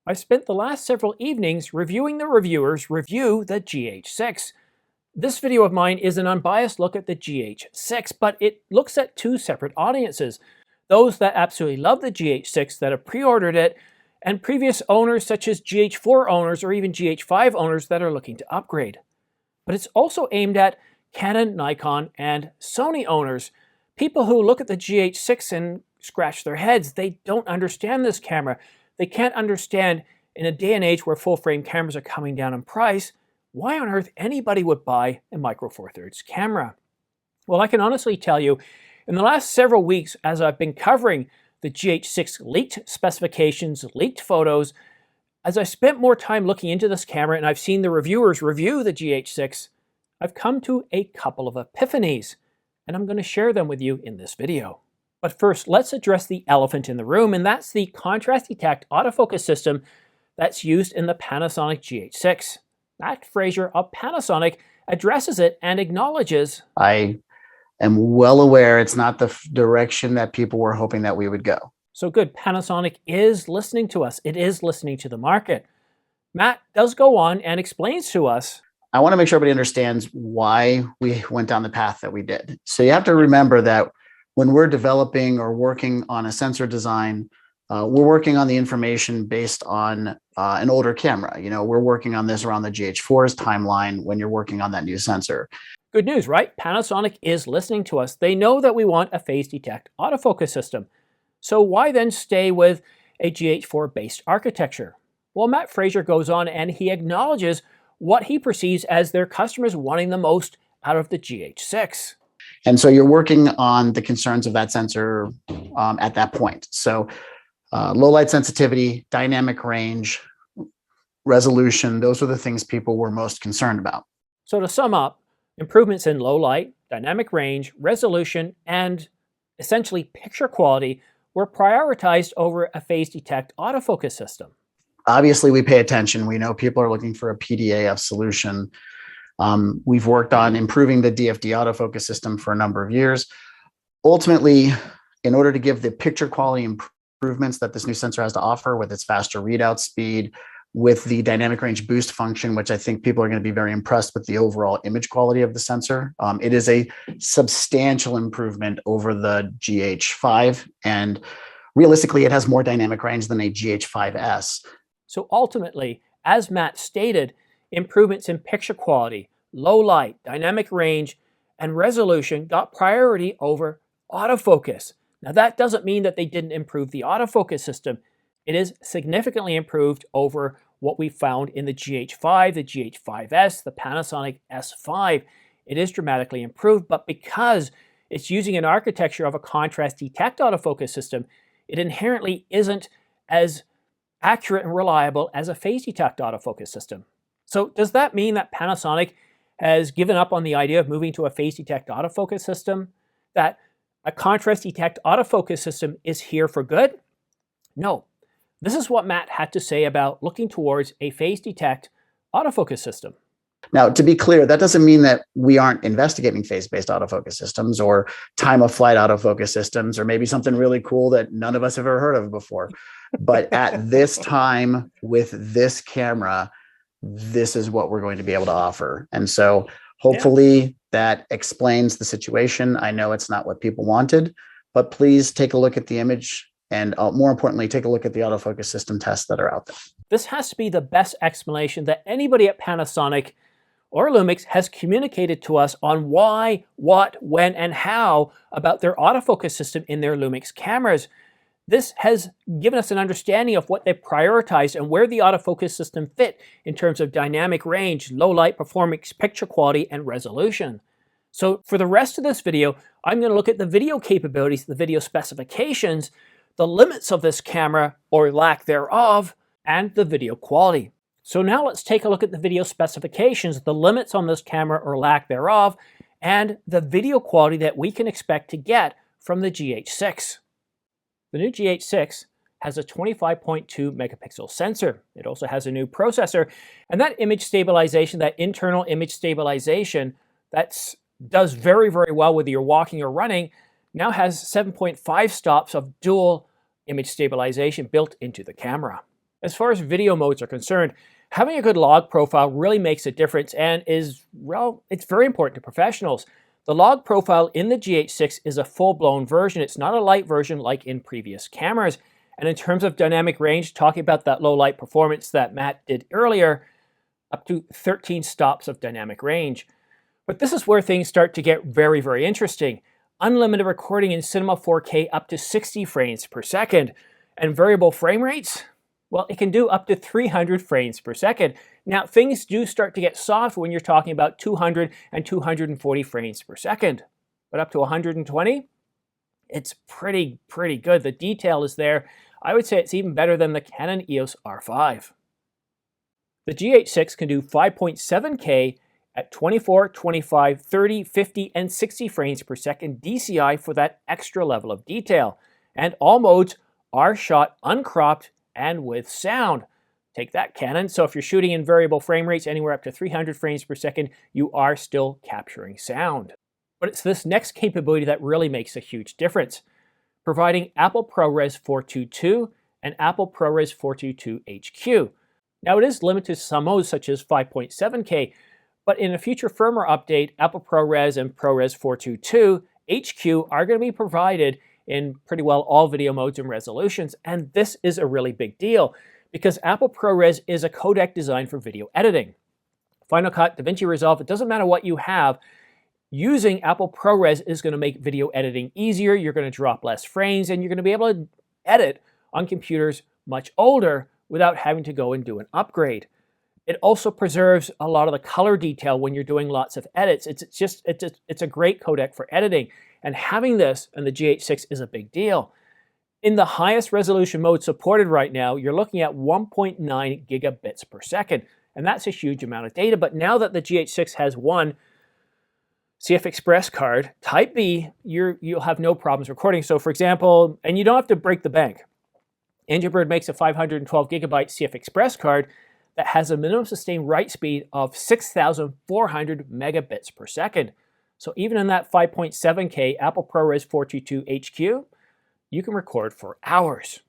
I've spent the last several evenings reviewing the reviewers review the GH6. This video of mine is an unbiased look at the GH6, but it looks at two separate audiences. Those that absolutely love the GH6 that have pre-ordered it, and previous owners such as GH4 owners or even GH5 owners that are looking to upgrade. But it's also aimed at Canon, Nikon, and Sony owners, people who look at the GH6 and scratch their heads. They don't understand this camera. They can't understand, in a day and age where full-frame cameras are coming down in price, why on earth anybody would buy a Micro Four Thirds camera. Well, I can honestly tell you, in the last several weeks, as I've been covering the GH6 leaked specifications, leaked photos, as I spent more time looking into this camera and I've seen the reviewers review the GH6, I've come to a couple of epiphanies, and I'm going to share them with you in this video. But first, let's address the elephant in the room, and that's the contrast detect autofocus system that's used in the Panasonic GH6. Matt Frazer of Panasonic addresses it and acknowledges, I am well aware it's not the direction that people were hoping that we would go. So good, Panasonic is listening to us. It is listening to the market. Matt does go on and explains to us, I want to make sure everybody understands why we went down the path that we did. So you have to remember that when we're developing or working on a sensor design, we're working on the information based on an older camera. You know, we're working on this around the GH4's timeline when you're working on that new sensor. Good news, right? Panasonic is listening to us. They know that we want a phase detect autofocus system. So why then stay with a GH4 based architecture? Well, Matt Frazer goes on and he acknowledges what he perceives as their customers wanting the most out of the GH6. And so you're working on the concerns of that sensor at that point. So low light sensitivity, dynamic range, resolution, those are the things people were most concerned about. So to sum up, improvements in low light, dynamic range, resolution, and essentially picture quality were prioritized over a phase detect autofocus system. Obviously, we pay attention. We know people are looking for a PDAF solution. We've worked on improving the DFD autofocus system for a number of years. Ultimately, in order to give the picture quality improvements that this new sensor has to offer with its faster readout speed, with the dynamic range boost function, which I think people are going to be very impressed with the overall image quality of the sensor. It is a substantial improvement over the GH5, and realistically, it has more dynamic range than a GH5S. So ultimately, as Matt stated, improvements in picture quality, low light, dynamic range, and resolution got priority over autofocus. Now that doesn't mean that they didn't improve the autofocus system. It is significantly improved over what we found in the GH5, the GH5S, the Panasonic S5. It is dramatically improved, but because it's using an architecture of a contrast detect autofocus system, it inherently isn't as accurate and reliable as a phase detect autofocus system. So does that mean that Panasonic has given up on the idea of moving to a phase detect autofocus system? That a contrast detect autofocus system is here for good? No. This is what Matt had to say about looking towards a phase detect autofocus system. Now, to be clear, that doesn't mean that we aren't investigating phase-based autofocus systems or time-of-flight autofocus systems, or maybe something really cool that none of us have ever heard of before. But at this time, with this camera, this is what we're going to be able to offer. And so hopefully that explains the situation. I know it's not what people wanted, but please take a look at the image and more importantly, take a look at the autofocus system tests that are out there. This has to be the best explanation that anybody at Panasonic or Lumix has communicated to us on why, what, when, and how about their autofocus system in their Lumix cameras. This has given us an understanding of what they prioritized and where the autofocus system fit in terms of dynamic range, low light performance, picture quality, and resolution. So for the rest of this video, I'm going to look at the video capabilities, the video specifications, the limits of this camera or lack thereof, and the video quality. So now let's take a look at the video specifications, the limits on this camera or lack thereof, and the video quality that we can expect to get from the GH6. The new GH6 has a 25.2 megapixel sensor. It also has a new processor, and that image stabilization, that internal image stabilization, that does very, very well whether you're walking or running, now has 7.5 stops of dual image stabilization built into the camera. As far as video modes are concerned, having a good log profile really makes a difference and is, well, it's very important to professionals. The log profile in the GH6 is a full-blown version. It's not a light version like in previous cameras. And in terms of dynamic range, talking about that low light performance that Matt did earlier, up to 13 stops of dynamic range. But this is where things start to get very, very interesting. Unlimited recording in Cinema 4K up to 60 frames per second. And variable frame rates? Well, it can do up to 300 frames per second. Now, things do start to get soft when you're talking about 200 and 240 frames per second. But up to 120? It's pretty good. The detail is there. I would say it's even better than the Canon EOS R5. The GH6 can do 5.7K at 24, 25, 30, 50, and 60 frames per second DCI for that extra level of detail. And all modes are shot uncropped and with sound. Take that, Canon. So if you're shooting in variable frame rates anywhere up to 300 frames per second, you are still capturing sound. But it's this next capability that really makes a huge difference, providing Apple ProRes 422 and Apple ProRes 422 HQ. Now it is limited to some modes such as 5.7K, but in a future firmware update, Apple ProRes and ProRes 422 HQ are going to be provided in pretty well all video modes and resolutions, and this is a really big deal because Apple ProRes is a codec designed for video editing. Final Cut, DaVinci Resolve, it doesn't matter what you have, using Apple ProRes is going to make video editing easier, you're going to drop less frames, and you're going to be able to edit on computers much older without having to go and do an upgrade. It also preserves a lot of the color detail when you're doing lots of edits. It's a great codec for editing, and having this in the GH6 is a big deal. In the highest resolution mode supported right now, you're looking at 1.9 gigabits per second, and that's a huge amount of data. But now that the GH6 has one CFexpress card, Type B, you'll have no problems recording. So for example, and you don't have to break the bank. Angry Bird makes a 512 gigabyte CFexpress card that has a minimum sustained write speed of 6,400 megabits per second. So even in that 5.7K Apple ProRes 422 HQ, you can record for hours.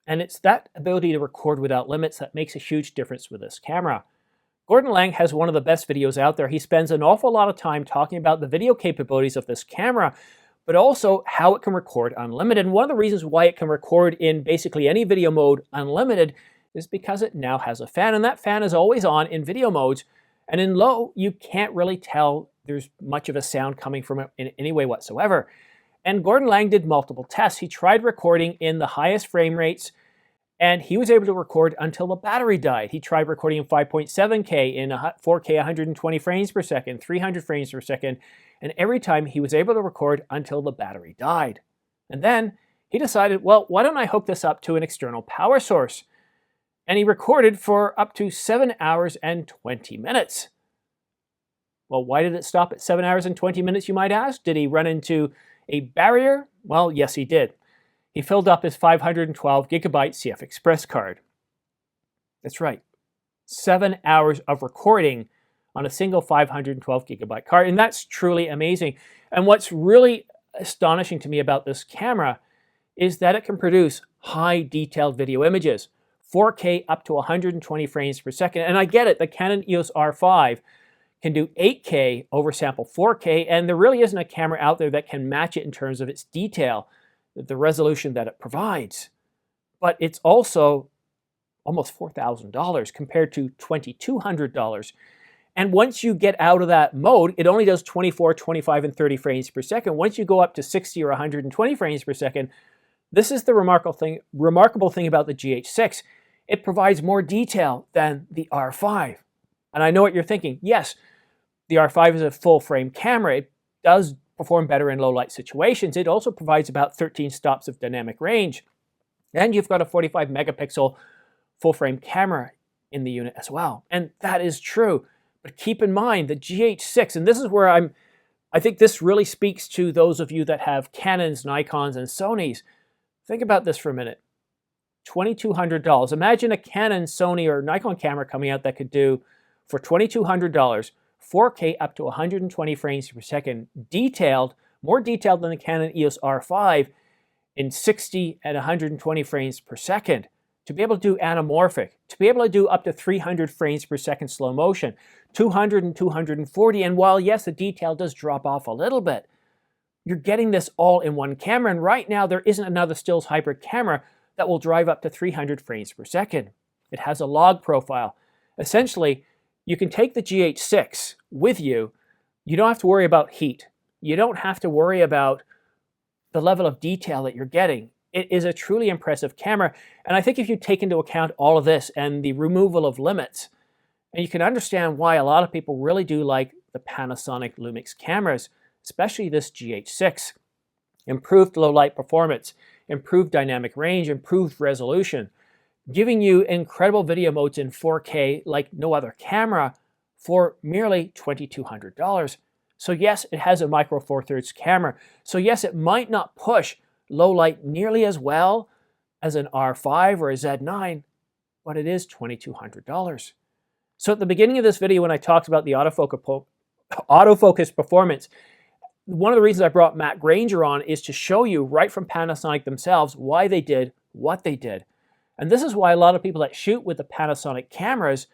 And it's that ability to record without limits that makes a huge difference with this camera. Gordon Lang has one of the best videos out there. He spends an awful lot of time talking about the video capabilities of this camera, but also how it can record unlimited. And one of the reasons why it can record in basically any video mode unlimited is because it now has a fan, and that fan is always on in video modes. And in low, you can't really tell there's much of a sound coming from it in any way whatsoever. And Gordon Lang did multiple tests. He tried recording in the highest frame rates, and he was able to record until the battery died. He tried recording in 5.7K, in 4K 120 frames per second, 300 frames per second, and every time he was able to record until the battery died. And then he decided, well, why don't I hook this up to an external power source? And he recorded for up to 7 hours and 20 minutes. Well, why did it stop at 7 hours and 20 minutes, you might ask? Did he run into a barrier? Well, yes, he did. He filled up his 512 gigabyte CFexpress card. That's right. 7 hours of recording on a single 512 gigabyte card. And that's truly amazing. And what's really astonishing to me about this camera is that it can produce high detailed video images, 4K up to 120 frames per second. And I get it, the Canon EOS R5 can do 8K oversample 4K, and there really isn't a camera out there that can match it in terms of its detail, the resolution that it provides. But it's also almost $4,000 compared to $2,200. And once you get out of that mode, it only does 24, 25, and 30 frames per second. Once you go up to 60 or 120 frames per second, this is the remarkable thing about the GH6. It provides more detail than the R5. And I know what you're thinking. Yes, the R5 is a full-frame camera. It does perform better in low-light situations. It also provides about 13 stops of dynamic range. And you've got a 45-megapixel full-frame camera in the unit as well. And that is true. But keep in mind, the GH6, and this is where I think this really speaks to those of you that have Canons, Nikons, and Sonys. Think about this for a minute. $2,200. Imagine a Canon, Sony, or Nikon camera coming out that could do, for $2,200, 4K up to 120 frames per second, detailed, more detailed than the Canon EOS R5, in 60 and 120 frames per second, to be able to do anamorphic, to be able to do up to 300 frames per second slow motion, 200 and 240. And while, yes, the detail does drop off a little bit, you're getting this all in one camera. And right now, there isn't another stills hybrid camera that will drive up to 300 frames per second. It has a log profile. Essentially, you can take the GH6 with you. You don't have to worry about heat. You don't have to worry about the level of detail that you're getting. It is a truly impressive camera. And I think if you take into account all of this and the removal of limits, and you can understand why a lot of people really do like the Panasonic Lumix cameras, especially this GH6. Improved low light performance, improved dynamic range, improved resolution, giving you incredible video modes in 4K like no other camera for merely $2,200. So yes, it has a micro four thirds camera. So yes, it might not push low light nearly as well as an R5 or a Z9, but it is $2,200. So at the beginning of this video, when I talked about the autofocus performance, one of the reasons I brought Matt Granger on is to show you right from Panasonic themselves why they did what they did. And this is why a lot of people that shoot with the Panasonic cameras,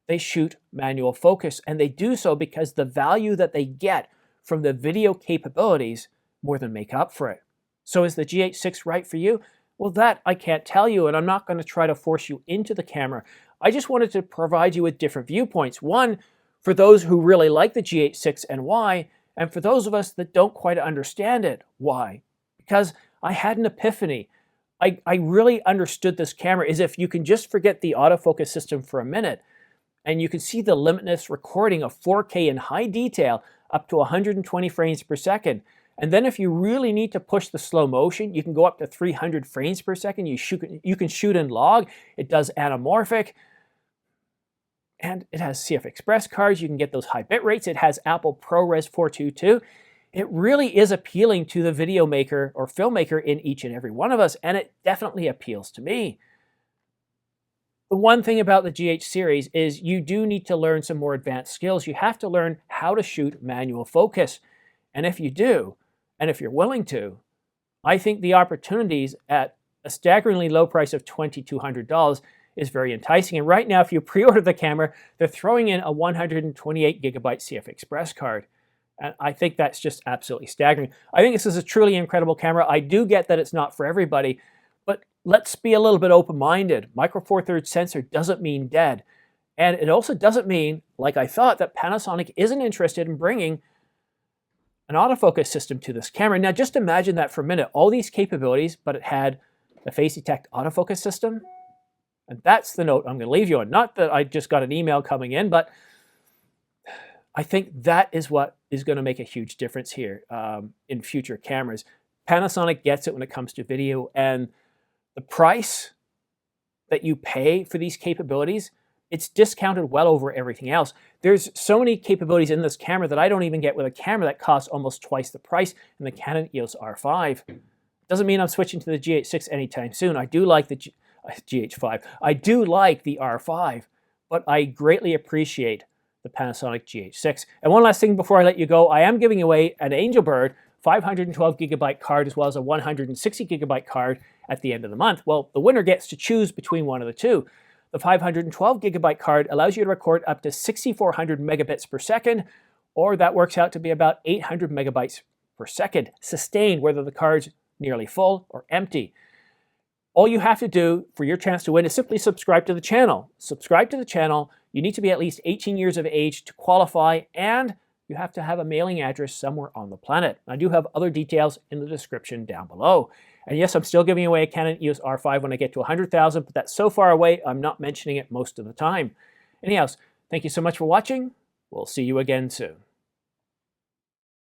they shoot manual focus, and they do so because the value that they get from the video capabilities more than make up for it. So is the GH6 right for you? Well, that I can't tell you, and I'm not going to try to force you into the camera. I just wanted to provide you with different viewpoints. One, for those who really like the GH6 and why, and for those of us that don't quite understand it, why? Because I had an epiphany. I really understood this camera is if you can just forget the autofocus system for a minute, and you can see the limitless recording of 4K in high detail up to 120 frames per second. And then if you really need to push the slow motion, you can go up to 300 frames per second. You can shoot in log. It does anamorphic. And it has CFexpress cards. You can get those high bit rates. It has Apple ProRes 422. It really is appealing to the video maker or filmmaker in each and every one of us, and it definitely appeals to me. The one thing about the GH series is you do need to learn some more advanced skills. You have to learn how to shoot manual focus. And if you do, and if you're willing to, I think the opportunities at a staggeringly low price of $2,200 is very enticing. And right now, if you pre-order the camera, they're throwing in a 128 gigabyte CFexpress card. And I think that's just absolutely staggering. I think this is a truly incredible camera. I do get that it's not for everybody, but let's be a little bit open-minded. Micro Four Thirds sensor doesn't mean dead. And it also doesn't mean, like I thought, that Panasonic isn't interested in bringing an autofocus system to this camera. Now just imagine that for a minute, all these capabilities, but it had the face detect autofocus system. And that's the note I'm going to leave you on. Not that I just got an email coming in, but I think that is what is going to make a huge difference here in future cameras. Panasonic gets it when it comes to video, and the price that you pay for these capabilities, it's discounted well over everything else. There's so many capabilities in this camera that I don't even get with a camera that costs almost twice the price in the Canon EOS R5. Doesn't mean I'm switching to the GH6 anytime soon. I do like the GH5. I do like the R5, but I greatly appreciate the Panasonic GH6. And one last thing before I let you go, I am giving away an Angelbird 512 gigabyte card as well as a 160 gigabyte card at the end of the month. Well, the winner gets to choose between one of the two. The 512 gigabyte card allows you to record up to 6,400 megabits per second, or that works out to be about 800 megabytes per second, sustained whether the card's nearly full or empty. All you have to do for your chance to win is simply subscribe to the channel. Subscribe to the channel. You need to be at least 18 years of age to qualify, and you have to have a mailing address somewhere on the planet. I do have other details in the description down below. And yes, I'm still giving away a Canon EOS R5 when I get to 100,000, but that's so far away, I'm not mentioning it most of the time. Anyhow, thank you so much for watching. We'll see you again soon.